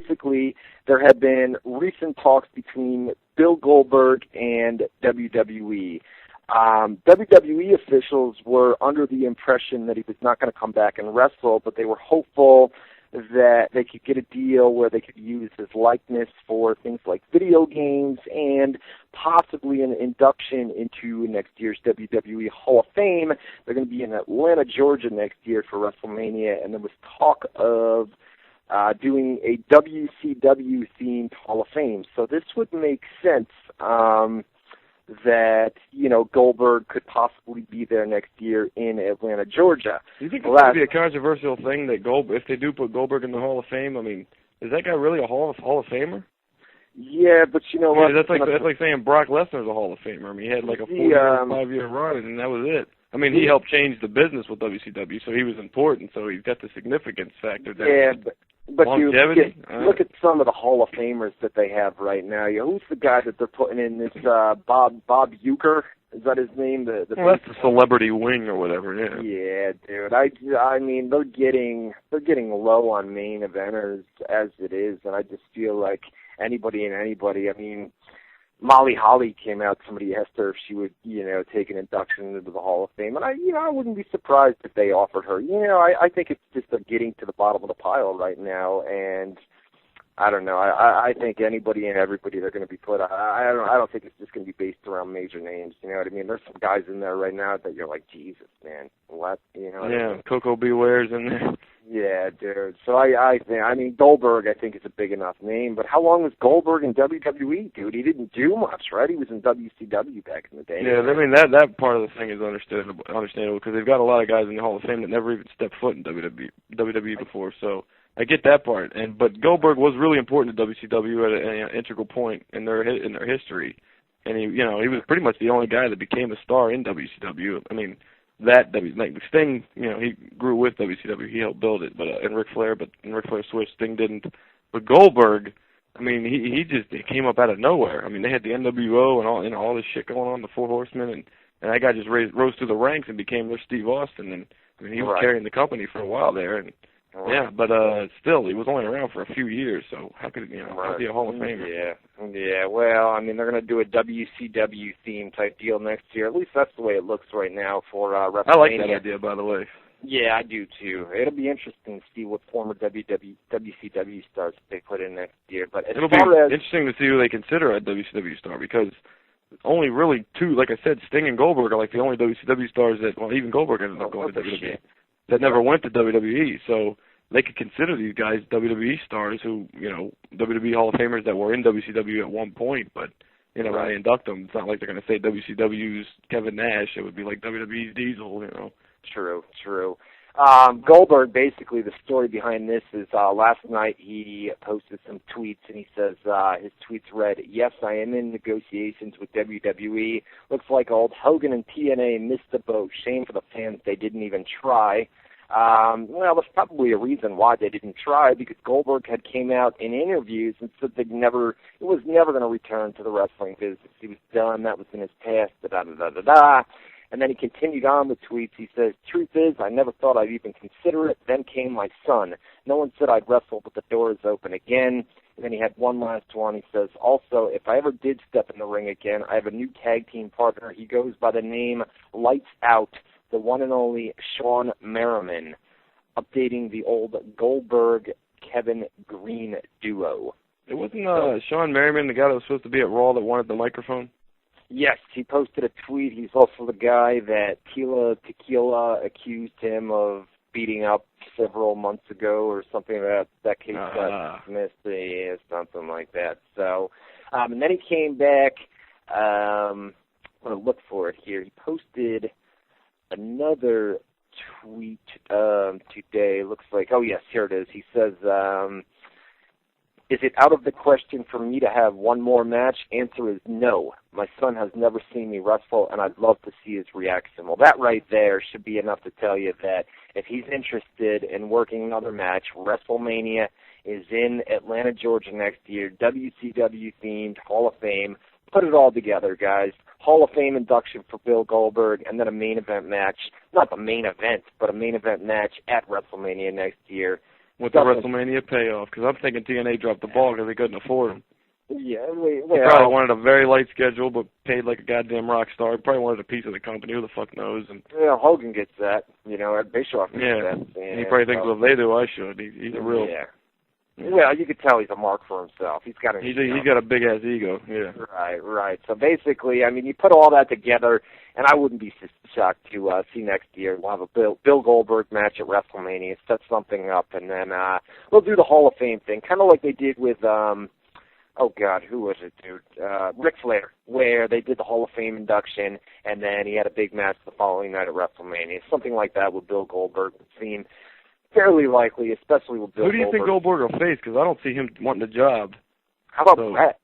basically there have been recent talks between Bill Goldberg and WWE. WWE officials were under the impression that he was not going to come back and wrestle, but they were hopeful that they could get a deal where they could use his likeness for things like video games and possibly an induction into next year's WWE Hall of Fame. They're going to be in Atlanta, Georgia next year for WrestleMania, and there was talk of doing a WCW-themed Hall of Fame. So this would make sense that, you know, Goldberg could possibly be there next year in Atlanta, Georgia. Do you think it's going to be a controversial thing that if they do put Goldberg in the Hall of Fame? I mean, is that guy really a Hall of Famer? Yeah, but you know what? That's like saying Brock Lesnar's a Hall of Famer. I mean, he had like a 5-year run, and that was it. I mean, he helped change the business with WCW, so he was important. So he's got the significance factor there. Yeah, but you look at some of the Hall of Famers that they have right now. Who's the guy that they're putting in this? Bob Uecker? Is that his name? Well, that's the celebrity wing or whatever. Yeah. Yeah, dude. I mean, they're getting low on main eventers as it is, and I just feel like anybody. I mean, Molly Holly came out. Somebody asked her if she would, you know, take an induction into the Hall of Fame, and I wouldn't be surprised if they offered her. You know, I think it's just getting to the bottom of the pile right now, and I don't know. I think anybody and everybody they're going to be put. I don't think it's just going to be based around major names. You know what I mean? There's some guys in there right now that you're like, Jesus, man, what? You know? Yeah, I mean? Coco Beware's in there. Yeah, dude. So I mean, Goldberg, I think, is a big enough name. But how long was Goldberg in WWE, dude? He didn't do much, right? He was in WCW back in the day. Yeah, I mean, that part of the thing is understandable because they've got a lot of guys in the Hall of Fame that never even stepped foot in WWE before. So I get that part. But Goldberg was really important to WCW at an integral point in their history. And he was pretty much the only guy that became a star in WCW. I mean, Sting, you know, he grew with WCW. He helped build it, but and Ric Flair switched. Sting didn't. But Goldberg, I mean, he came up out of nowhere. I mean, they had the NWO and all this shit going on, the Four Horsemen, and that guy just rose through the ranks and became their Steve Austin. And I mean, he was carrying the company for a while there, and yeah, but still, he was only around for a few years. So how could how be a Hall of Famer? Yeah. Well, I mean, they're going to do a WCW theme type deal next year. At least that's the way it looks right now for WrestleMania. I like that idea, by the way. Yeah, I do too. It'll be interesting to see what former WCW stars they put in next year. But it'll be interesting to see who they consider a WCW star because only really two, like I said, Sting and Goldberg are like the only WCW stars that, well, even Goldberg ended up going to WWE. That never went to WWE, so they could consider these guys WWE stars who, you know, WWE Hall of Famers that were in WCW at one point, but, you know, when they induct them, it's not like they're going to say WCW's Kevin Nash. It would be like WWE's Diesel, you know. True. Goldberg, basically, the story behind this is last night he posted some tweets, and he says his tweets read, "Yes, I am in negotiations with WWE. Looks like old Hogan and TNA missed the boat. Shame for the fans they didn't even try." Well, there's probably a reason why they didn't try, because Goldberg had came out in interviews and said it was never going to return to the wrestling business. He was done. That was in his past. And then he continued on with tweets. He says, "Truth is, I never thought I'd even consider it. Then came my son. No one said I'd wrestle, but the door is open again." And then he had one last one. He says, "Also, if I ever did step in the ring again, I have a new tag team partner. He goes by the name Lights Out, the one and only Shawn Merriman," updating the old Goldberg-Kevin Green duo. It wasn't Shawn Merriman the guy that was supposed to be at Raw that wanted the microphone? Yes, he posted a tweet. He's also the guy that Tila Tequila accused him of beating up several months ago or something. That case got dismissed, something like that. So, and then he came back. I'm going to look for it here. He posted another tweet today. Looks like, oh yes, here it is. He says, "Is it out of the question for me to have one more match? Answer is no. My son has never seen me wrestle, and I'd love to see his reaction." Well, that right there should be enough to tell you that if he's interested in working another match, WrestleMania is in Atlanta, Georgia next year, WCW-themed Hall of Fame. Put it all together, guys. Hall of Fame induction for Bill Goldberg, and then a main event match. Not the main event, but a main event match at WrestleMania next year. with the WrestleMania payoff, because I'm thinking TNA dropped the ball because they couldn't afford him. Yeah, He probably wanted a very light schedule, but paid like a goddamn rock star. He probably wanted a piece of the company. Who the fuck knows? And Hogan gets that. Bischoff gets that. And he probably thinks, well, if they do, I should. He's a real. Yeah. Well, you could tell he's a mark for himself. He's got a big ass ego. Yeah. Right. So basically, you put all that together, and I wouldn't be shocked to see next year we'll have a Bill Goldberg match at WrestleMania, set something up, and then we'll do the Hall of Fame thing, kind of like they did with oh God, who was it, dude? Ric Flair, where they did the Hall of Fame induction, and then he had a big match the following night at WrestleMania. Something like that with Bill Goldberg would seem fairly likely, especially with Bill Goldberg. Who do you think Goldberg will face? Because I don't see him wanting a job. How about Brett?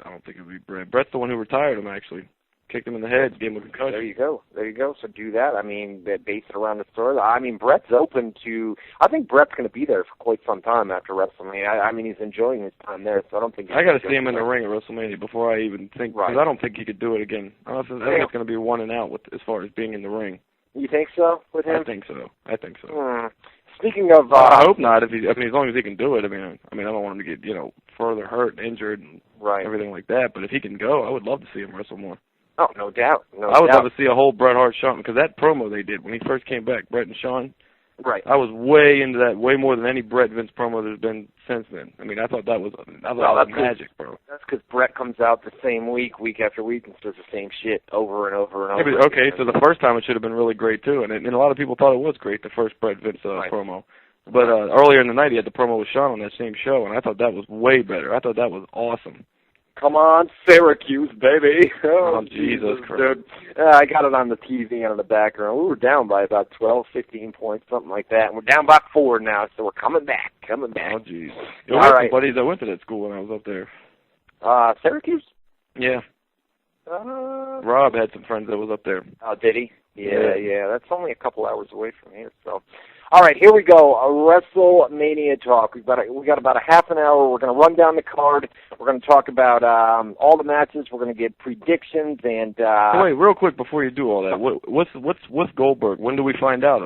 I don't think it would be Brett. Brett's the one who retired him, actually. Kicked him in the head, gave him a concussion. There you go. So do that. Base it around the story. Brett's open to. I think Brett's going to be there for quite some time after WrestleMania. He's enjoying his time there, so I don't think. I got to see him in the ring at WrestleMania before I even think, because I don't think he could do it again. I think it's going to be one and out as far as being in the ring. You think so with him? I think so. Speaking of, I hope not. As long as he can do it. I don't want him to get further hurt, injured, and everything like that. But if he can go, I would love to see him wrestle more. Oh, no doubt. I would love to see a whole Bret Hart Shawn, because that promo they did when he first came back, Bret and Shawn. Right. I was way into that, way more than any Bret Vince promo there's been since then. I thought that was magic, bro. That's because Bret comes out the same week after week, and says the same shit over and over and over. Yeah, okay, so the first time it should have been really great too, and a lot of people thought it was great, the first Bret Vince promo. But earlier in the night, he had the promo with Shawn on that same show, and I thought that was way better. I thought that was awesome. Come on, Syracuse, baby. Oh, Jesus Christ. Dude. I got it on the TV and in the background. We were down by about 12, 15 points, something like that. And we're down by 4 now, so we're coming back. Oh, jeez. All right. Buddies, I went to that school when I was up there. Syracuse? Yeah. Rob had some friends that was up there. Oh, did he? Yeah. That's only a couple hours away from here, so... All right, here we go. A WrestleMania talk. We got about a half an hour. We're going to run down the card. We're going to talk about all the matches. We're going to give predictions and. Wait, real quick before you do all that, what's Goldberg? When do we find out?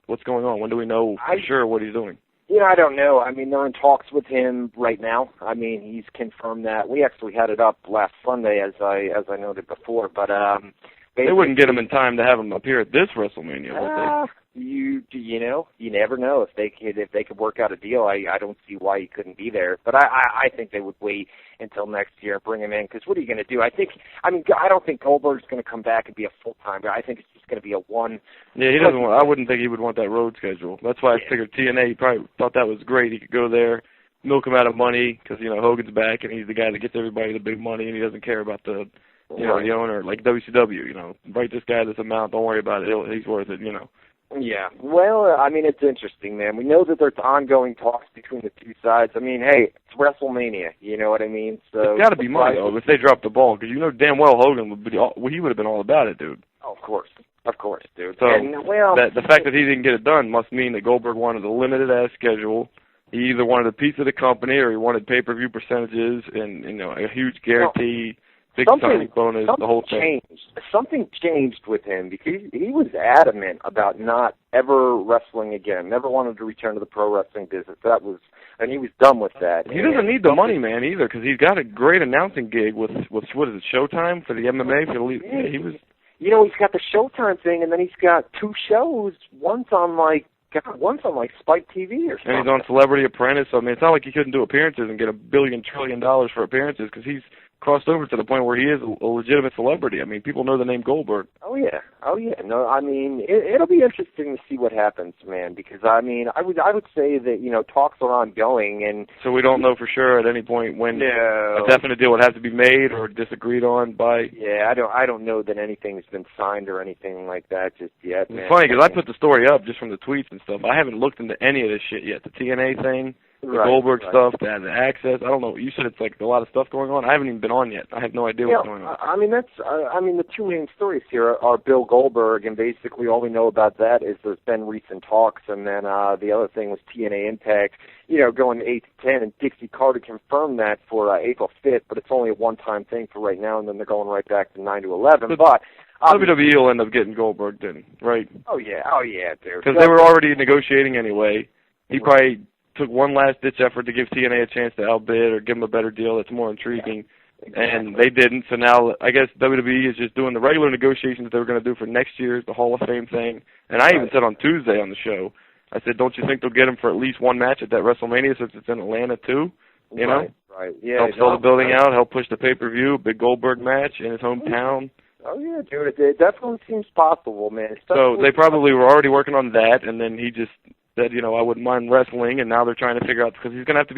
What's going on? When do we know for sure what he's doing? I don't know. They're in talks with him right now. He's confirmed that. We actually had it up last Sunday, as I noted before, but. They wouldn't get him in time to have him appear at this WrestleMania, would they? You never know if they could work out a deal. I don't see why he couldn't be there, but I think they would wait until next year and bring him in, because what are you going to do? I don't think Goldberg's going to come back and be a full time guy. I think it's just going to be a one. Yeah, he doesn't. I wouldn't think he would want that road schedule. That's why I figured TNA. He probably thought that was great. He could go there, milk him out of money, because Hogan's back and he's the guy that gets everybody the big money, and he doesn't care about the. The owner, like WCW, write this guy this amount, don't worry about it, he's worth it, Yeah, well, it's interesting, man. We know that there's ongoing talks between the two sides. Hey, it's WrestleMania, you know what I mean? So it's got to be money, though, if they drop the ball, because damn well Hogan he would have been all about it, dude. Oh, of course, dude. So, the fact that he didn't get it done must mean that Goldberg wanted a limited-ass schedule. He either wanted a piece of the company or he wanted pay-per-view percentages and, a huge guarantee. Big signing bonus, the whole thing. Something changed with him, because he was adamant about not ever wrestling again. Never wanted to return to the pro wrestling business. And he was done with that. He doesn't need the money, man, either, because he's got a great announcing gig with what is it, Showtime for the MMA? He's got the Showtime thing, and then he's got 2 shows. One's on Spike TV or something. And he's on Celebrity Apprentice. It's not like he couldn't do appearances and get $1 billion trillion for appearances, because he's crossed over to the point where he is a legitimate celebrity. People know the name Goldberg. Oh yeah. No, it'll be interesting to see what happens, man, because I would say that talks are ongoing, and so we don't know for sure at any point when a definite deal would have to be made or disagreed on by. Yeah, I don't know that anything's been signed or anything like that just yet. It's funny because I put the story up just from the tweets and stuff. I haven't looked into any of this shit yet. The TNA thing. The Goldberg stuff, the access. I don't know. You said it's like a lot of stuff going on. I haven't even been on yet. I have no idea what's going on. The 2 main stories here are Bill Goldberg, and basically all we know about that is there's been recent talks, and then the other thing was TNA Impact, going 8 to 10, and Dixie Carter confirmed that for April 5th, but it's only a one-time thing for right now, and then they're going right back to 9 to 11. But WWE will end up getting Goldberg then, right? Oh yeah, dude. Because they were already negotiating anyway. He probably took one last-ditch effort to give TNA a chance to outbid or give them a better deal that's more intriguing. Yeah, exactly. And they didn't, so now I guess WWE is just doing the regular negotiations that they were going to do for next year, the Hall of Fame thing. And I even said on Tuesday on the show, I said, don't you think they'll get him for at least one match at that WrestleMania since it's in Atlanta too? You know? Right. Yeah. Help fill the building out, help push the pay-per-view, big Goldberg match in his hometown. Oh, yeah, dude. It definitely seems possible, man. So they probably were already working on that, and then he just said, I wouldn't mind wrestling, and now they're trying to figure out, because he's going to have to be